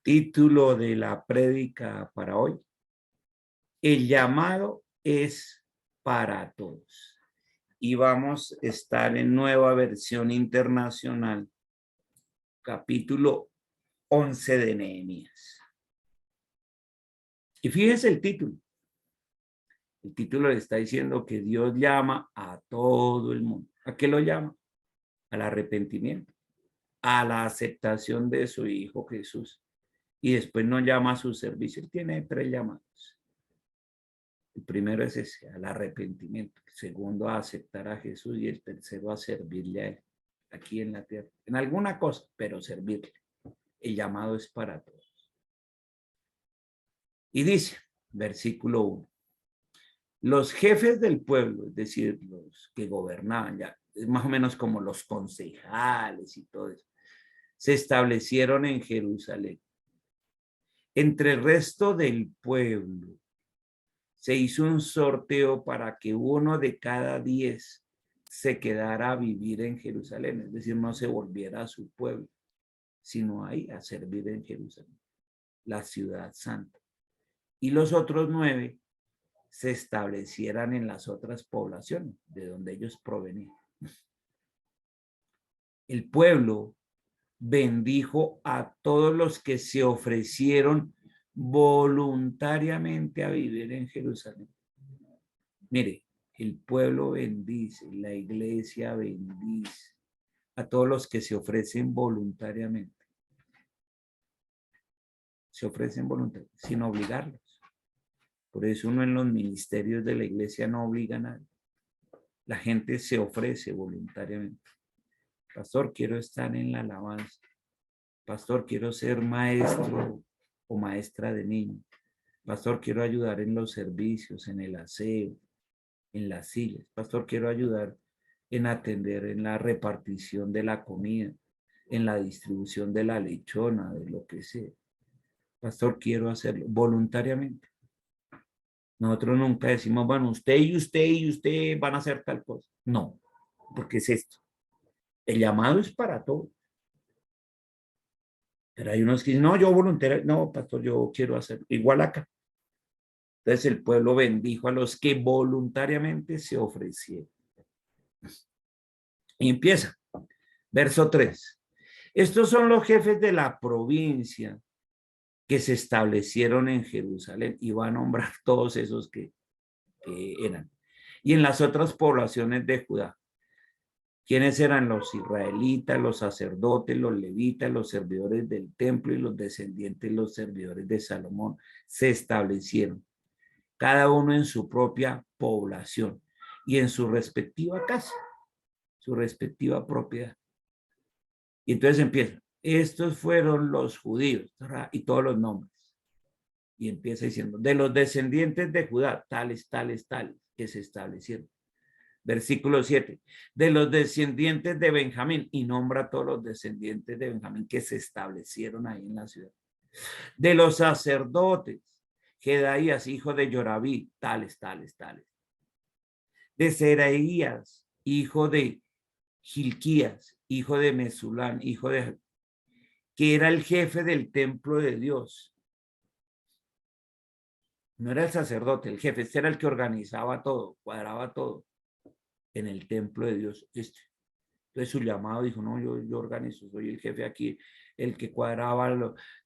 Título de la prédica para hoy: el llamado es para todos. Y vamos a estar en Nueva Versión Internacional, capítulo 11 de Nehemías. Y fíjense el título. El título le está diciendo que Dios llama a todo el mundo. ¿A qué lo llama? Al arrepentimiento, a la aceptación de su Hijo Jesús. Y después nos llama a su servicio. Él tiene 3 llamados. El primero es ese, al arrepentimiento. El segundo, a aceptar a Jesús. Y el tercero, a servirle a Él, aquí en la tierra. En alguna cosa, pero servirle. El llamado es para todos. Y dice, versículo 1. Los jefes del pueblo, es decir, los que gobernaban ya, es más o menos como los concejales y todo eso, se establecieron en Jerusalén. Entre el resto del pueblo, se hizo un sorteo para que uno de cada 10 se quedara a vivir en Jerusalén, es decir, no se volviera a su pueblo, sino ahí a servir en Jerusalén, la ciudad santa. Y los otros 9 se establecieran en las otras poblaciones de donde ellos provenían. El pueblo bendijo a todos los que se ofrecieron voluntariamente a vivir en Jerusalén. Mire, el pueblo bendice, la iglesia bendice a todos los que se ofrecen voluntariamente. Se ofrecen voluntariamente, sin obligarlos. Por eso uno en los ministerios de la iglesia no obliga a nadie. La gente se ofrece voluntariamente. Pastor, quiero estar en la alabanza. Pastor, quiero ser maestro o maestra de niños. Pastor, quiero ayudar en los servicios, en el aseo, en las sillas. Pastor, quiero ayudar en atender en la repartición de la comida, en la distribución de la lechona, de lo que sea. Pastor, quiero hacerlo voluntariamente. Nosotros nunca decimos, bueno, usted y usted y usted van a hacer tal cosa. No, porque es esto. El llamado es para todos. Pero hay unos que dicen, no, yo voluntario, no, pastor, yo quiero hacer igual acá. Entonces el pueblo bendijo a los que voluntariamente se ofrecieron. Y empieza, verso 3. Estos son los jefes de la provincia que se establecieron en Jerusalén, y va a nombrar todos esos que eran. Y en las otras poblaciones de Judá. ¿Quiénes eran? Los israelitas, los sacerdotes, los levitas, los servidores del templo y los descendientes, los servidores de Salomón, se establecieron, cada uno en su propia población y en su respectiva casa, su respectiva propiedad. Y entonces empieza, estos fueron los judíos, y todos los nombres. Y empieza diciendo, de los descendientes de Judá, tales, tales, tales, que se establecieron. Versículo 7, de los descendientes de Benjamín, y nombra a todos los descendientes de Benjamín que se establecieron ahí en la ciudad. De los sacerdotes, Jedaías, hijo de Jorabí, tales, tales, tales. De Seraías, hijo de Gilquías, hijo de Mesulán, hijo de, que era el jefe del templo de Dios. No era el sacerdote, el jefe, este era el que organizaba todo, cuadraba todo en el templo de Dios. Entonces su llamado dijo, no, yo organizo, soy el jefe aquí, el que cuadraba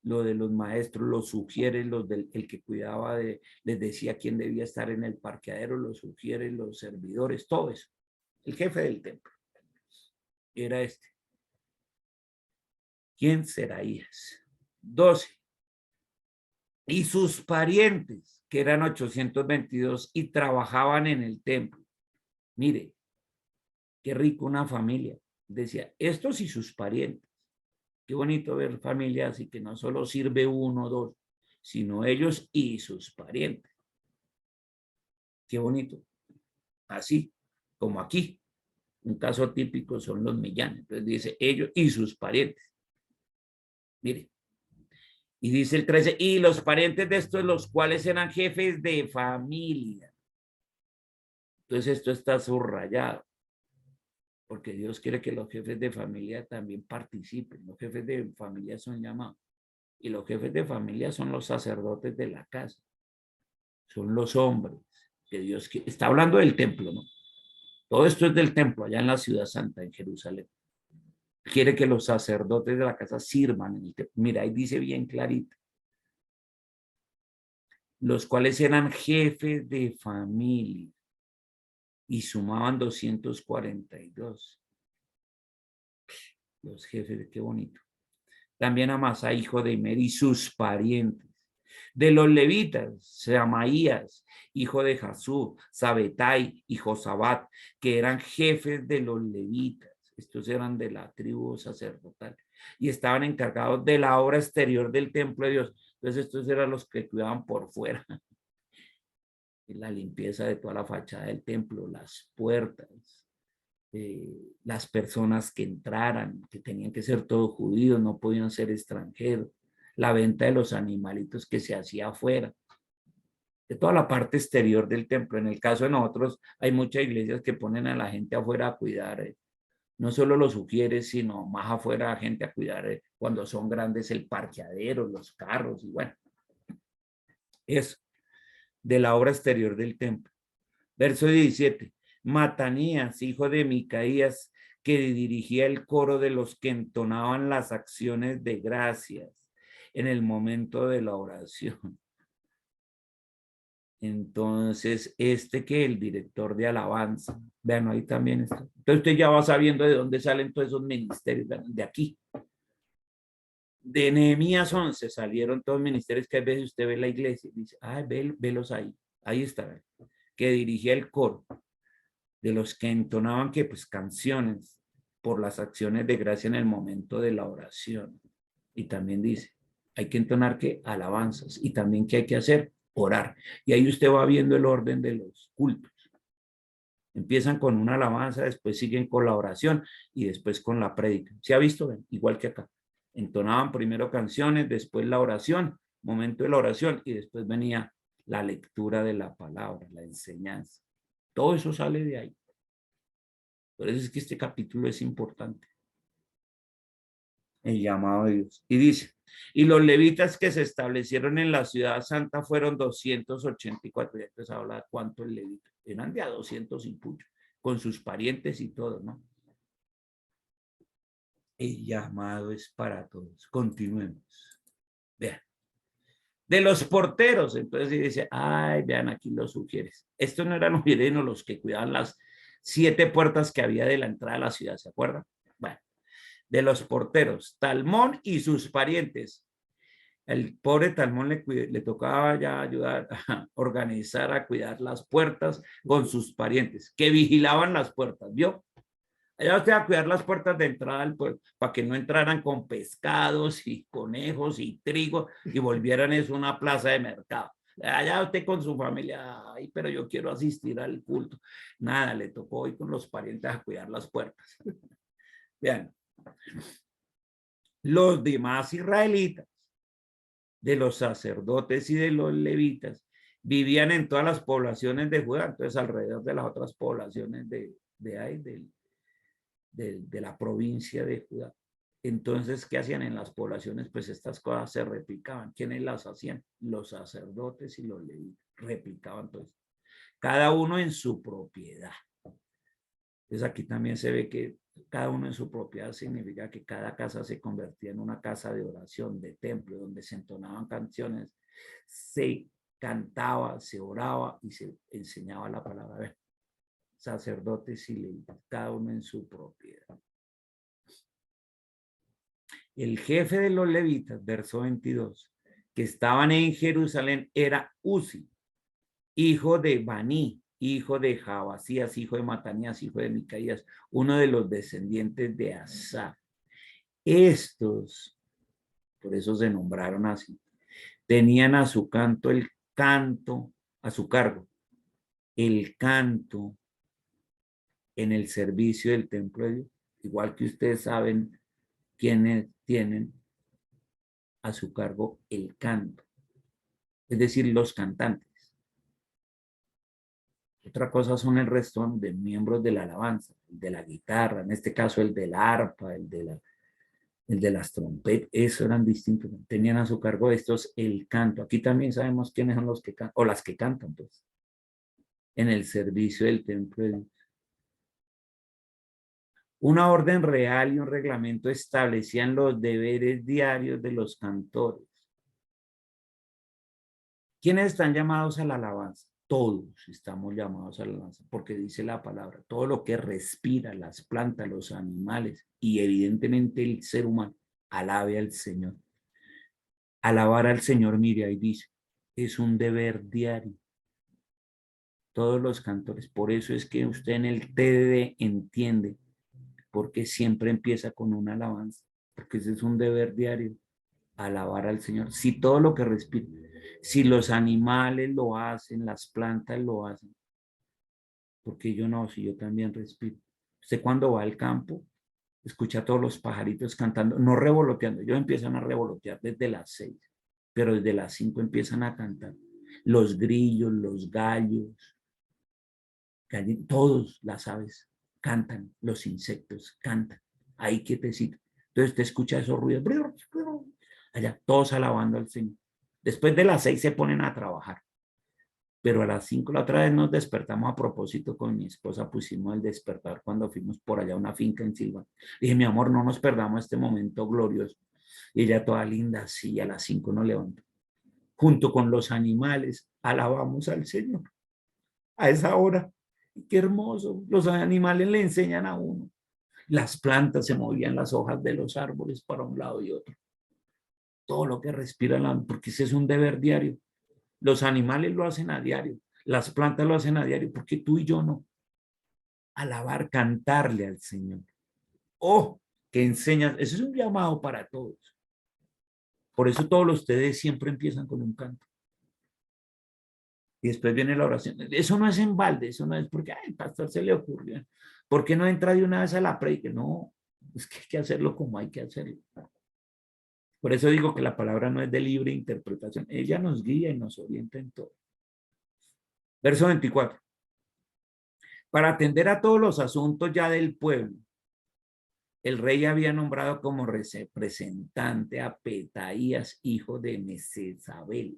lo de los maestros, los sugieres, el que cuidaba les decía quién debía estar en el parqueadero, los sugieres, los servidores, todo eso. El jefe del templo era este. ¿Quién será? 12. Y sus parientes, que eran 822 y trabajaban en el templo. Mire, qué rico una familia. Decía, estos y sus parientes. Qué bonito ver familias y que no solo sirve uno o dos, sino ellos y sus parientes. Qué bonito. Así como aquí. Un caso típico son los Millanes. Entonces dice ellos y sus parientes. Mire. Y dice el 13, y los parientes de estos, los cuales eran jefes de familia. Entonces esto está subrayado. Porque Dios quiere que los jefes de familia también participen. Los jefes de familia son llamados. Y los jefes de familia son los sacerdotes de la casa. Son los hombres que Dios está hablando del templo, ¿no? Todo esto es del templo, allá en la ciudad santa, en Jerusalén. Quiere que los sacerdotes de la casa sirvan en el templo. Mira, ahí dice bien clarito. Los cuales eran jefes de familia y sumaban 242. Los jefes, qué bonito. También Amasá, hijo de Imer, y sus parientes. De los levitas, Semaías, hijo de Jasú, Sabetai y Josabat, que eran jefes de los levitas. Estos eran de la tribu sacerdotal y estaban encargados de la obra exterior del templo de Dios. Entonces estos eran los que cuidaban por fuera, la limpieza de toda la fachada del templo, las puertas, las personas que entraran, que tenían que ser todos judíos, no podían ser extranjeros, la venta de los animalitos que se hacía afuera, de toda la parte exterior del templo. En el caso de nosotros, hay muchas iglesias que ponen a la gente afuera a cuidar, no solo los sugieres, sino más afuera a gente a cuidar cuando son grandes el parqueadero, los carros, y bueno, eso, de la obra exterior del templo. Verso 17. Matanías, hijo de Micaías, que dirigía el coro de los que entonaban las acciones de gracias en el momento de la oración. Entonces, que el director de alabanza, vean, ahí también está. Entonces usted ya va sabiendo de dónde salen todos esos ministerios, de aquí. De Nehemías 11 salieron todos los ministerios que a veces usted ve en la iglesia y dice, ay, velos ahí, ahí está, que dirigía el coro de los que entonaban que pues canciones por las acciones de gracia en el momento de la oración. Y también dice, hay que entonar que alabanzas y también que hay que hacer orar. Y ahí usted va viendo el orden de los cultos. Empiezan con una alabanza, después siguen con la oración y después con la prédica. ¿Se ha visto? Igual que acá. Entonaban primero canciones, después la oración, momento de la oración y después venía la lectura de la palabra, la enseñanza. Todo eso sale de ahí. Por eso es que este capítulo es importante. El llamado de Dios. Y dice, y los levitas que se establecieron en la ciudad santa fueron 284. Y entonces habla cuántos levitas. Eran de a 200 y pucho, con sus parientes y todo, ¿no? El llamado es para todos. Continuemos. Vean. De los porteros, entonces dice, ay, vean, aquí los sugieres. Estos no eran los que cuidaban las 7 puertas que había de la entrada a la ciudad, ¿se acuerdan? Bueno, de los porteros, Talmón y sus parientes. El pobre Talmón le tocaba ya ayudar a organizar, a cuidar las puertas con sus parientes, que vigilaban las puertas, ¿vio? Allá usted va a cuidar las puertas de entrada al pueblo, para que no entraran con pescados y conejos y trigo y volvieran eso una plaza de mercado. Allá usted con su familia, ay, pero yo quiero asistir al culto. Nada, le tocó hoy con los parientes a cuidar las puertas. Vean, los demás israelitas, de los sacerdotes y de los levitas, vivían en todas las poblaciones de Judá, entonces alrededor de las otras poblaciones de la provincia de Judá. Entonces, ¿qué hacían en las poblaciones? Pues estas cosas se replicaban. ¿Quiénes las hacían? Los sacerdotes y los levitas. Replicaban todo. Cada uno en su propiedad. Entonces aquí también se ve que cada uno en su propiedad significa que cada casa se convertía en una casa de oración, de templo, donde se entonaban canciones, se cantaba, se oraba y se enseñaba la palabra. A ver, sacerdotes y levitas, cada uno en su propiedad. El jefe de los levitas, verso 22, que estaban en Jerusalén, era Uzi, hijo de Baní, hijo de Jabasías, hijo de Matanías, hijo de Micaías, uno de los descendientes de Asaf. Estos, por eso se nombraron así, tenían a su cargo, el canto en el servicio del templo de Dios. Igual que ustedes saben quiénes tienen a su cargo el canto, es decir, los cantantes. Otra cosa son el resto de miembros de la alabanza, el de la guitarra, en este caso el del arpa, el de las trompetas, eso eran distintos. Tenían a su cargo estos el canto. Aquí también sabemos quiénes son los que cantan, o las que cantan, pues, en el servicio del templo de Dios. Una orden real y un reglamento establecían los deberes diarios de los cantores. ¿Quiénes están llamados a la alabanza? Todos estamos llamados a la alabanza, porque dice la palabra, todo lo que respira, las plantas, los animales y evidentemente el ser humano, alabe al Señor. Alabar al Señor, mire, ahí dice, es un deber diario. Todos los cantores, por eso es que usted en el TDD entiende porque siempre empieza con una alabanza, porque ese es un deber diario, alabar al Señor. Si todo lo que respira, si los animales lo hacen, las plantas lo hacen, porque yo no, si yo también respiro. Usted cuando va al campo, escucha a todos los pajaritos cantando, no revoloteando, ellos empiezan a revolotear desde las 6, pero desde las 5 empiezan a cantar. Los grillos, los gallos, todos las aves cantan, los insectos cantan, ahí quietecito. Entonces te escucha esos ruidos, allá, todos alabando al Señor. Después de las 6 se ponen a trabajar, pero a las 5 la otra vez nos despertamos a propósito con mi esposa, pusimos el despertar cuando fuimos por allá a una finca en Silva. Dije, mi amor, no nos perdamos este momento glorioso. Y ella toda linda, sí, a las 5 nos levantó. Junto con los animales, alabamos al Señor a esa hora. Qué hermoso. Los animales le enseñan a uno. Las plantas se movían las hojas de los árboles para un lado y otro. Todo lo que respira, porque ese es un deber diario. Los animales lo hacen a diario. Las plantas lo hacen a diario, porque tú y yo no. Alabar, cantarle al Señor. Oh, que enseñas. Eso es un llamado para todos. Por eso todos ustedes siempre empiezan con un canto. Y después viene la oración. Eso no es en balde, eso no es porque ay, el pastor se le ocurrió. ¿Por qué no entra de una vez a la predica? No, es que hay que hacerlo como hay que hacerlo. Por eso digo que la palabra no es de libre interpretación. Ella nos guía y nos orienta en todo. Verso 24. Para atender a todos los asuntos ya del pueblo, el rey había nombrado como representante a Petaías, hijo de Mesezabel.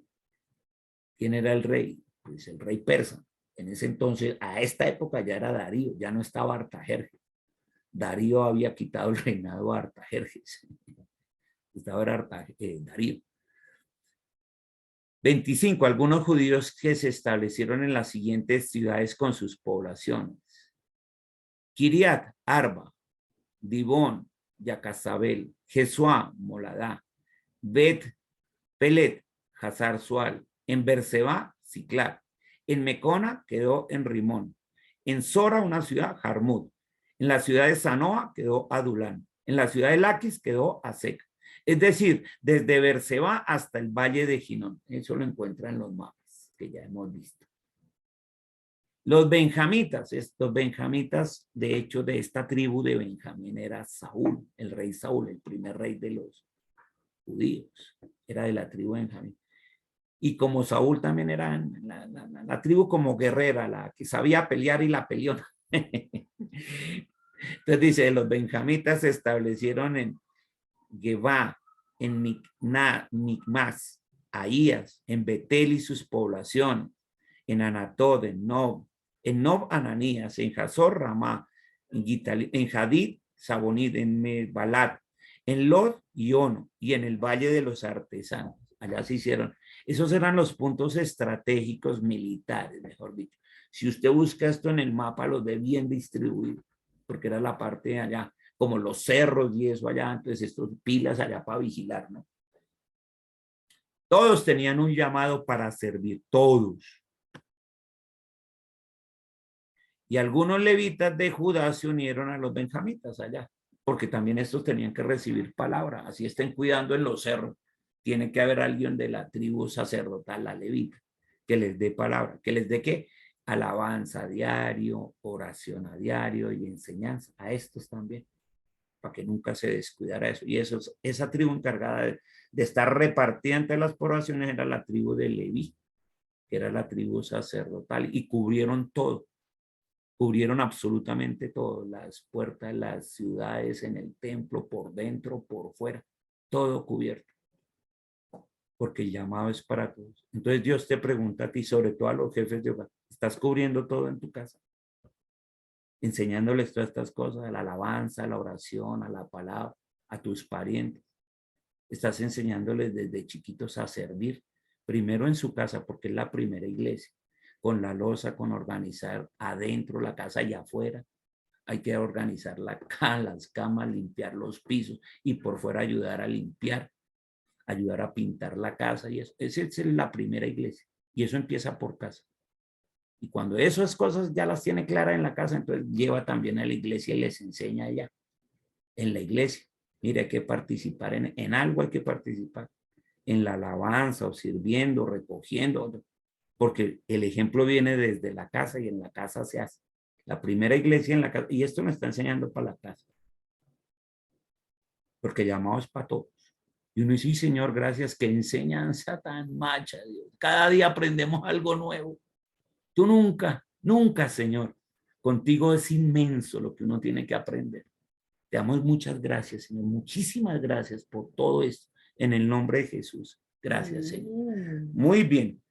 ¿Quién era el rey? Pues el rey persa. En ese entonces, a esta época ya era Darío, ya no estaba Artajerjes. Darío había quitado el reinado a Artajerjes. Estaba Darío. 25. Algunos judíos que se establecieron en las siguientes ciudades con sus poblaciones. Kiriat, Arba, Dibón, Yacazabel, Jesuá, Moladá, Bet, Pelet, Hazar Sual. En Berseba, Ciclar. En Mecona quedó en Rimón. En Sora, una ciudad, Jarmut. En la ciudad de Sanoa quedó Adulán. En la ciudad de Laquis quedó Asec. Es decir, desde Berseba hasta el valle de Ginón. Eso lo encuentran en los mapas que ya hemos visto. Los benjamitas, estos benjamitas, de hecho, de esta tribu de Benjamín era Saúl, el rey Saúl, el primer rey de los judíos. Era de la tribu de Benjamín. Y como Saúl también era la tribu como guerrera, la que sabía pelear y la peleó. Entonces dice, los benjamitas se establecieron en Gebá, en Micmas, Ahías, en Betel y sus poblaciones, en Anatod, en Nob Ananías, en Hazor Ramá, en Hadid, Sabonid, en Mebalat, en Lod y Ono, y en el Valle de los Artesanos. Allá se hicieron. Esos eran los puntos estratégicos militares, mejor dicho. Si usted busca esto en el mapa, los ve bien distribuidos, porque era la parte de allá, como los cerros y eso allá, entonces estos pilas allá para vigilar, ¿no? Todos tenían un llamado para servir, todos. Y algunos levitas de Judá se unieron a los benjamitas allá, porque también estos tenían que recibir palabra, así estén cuidando en los cerros. Tiene que haber alguien de la tribu sacerdotal, la levita, que les dé palabra. ¿Que les dé qué? Alabanza a diario, oración a diario y enseñanza. A estos también, para que nunca se descuidara eso. Y eso, esa tribu encargada de estar repartida entre las poblaciones era la tribu de Leví, que era la tribu sacerdotal, y cubrieron todo. Cubrieron absolutamente todo, las puertas, las ciudades, en el templo, por dentro, por fuera, todo cubierto, porque el llamado es para todos. Entonces Dios te pregunta a ti, sobre todo a los jefes de hogar, ¿estás cubriendo todo en tu casa? Enseñándoles todas estas cosas, a la alabanza, a la oración, a la palabra, a tus parientes. Estás enseñándoles desde chiquitos a servir, primero en su casa, porque es la primera iglesia, con la loza, con organizar adentro la casa y afuera. Hay que organizar las camas, limpiar los pisos y por fuera ayudar a limpiar, ayudar a pintar la casa. Y eso, esa es la primera iglesia. Y eso empieza por casa. Y cuando esas cosas ya las tiene claras en la casa, entonces lleva también a la iglesia y les enseña allá, en la iglesia. Mire, hay que participar en algo, hay que participar en la alabanza o sirviendo, recogiendo, porque el ejemplo viene desde la casa y en la casa se hace. La primera iglesia en la casa, y esto me está enseñando para la casa, porque llamado es para todos. Y uno dice, sí, Señor, gracias, qué enseñanza tan macha, Dios. Cada día aprendemos algo nuevo. Tú nunca, nunca, Señor. Contigo es inmenso lo que uno tiene que aprender. Te damos muchas gracias, Señor. Muchísimas gracias por todo esto. En el nombre de Jesús. Gracias, Señor. Muy bien.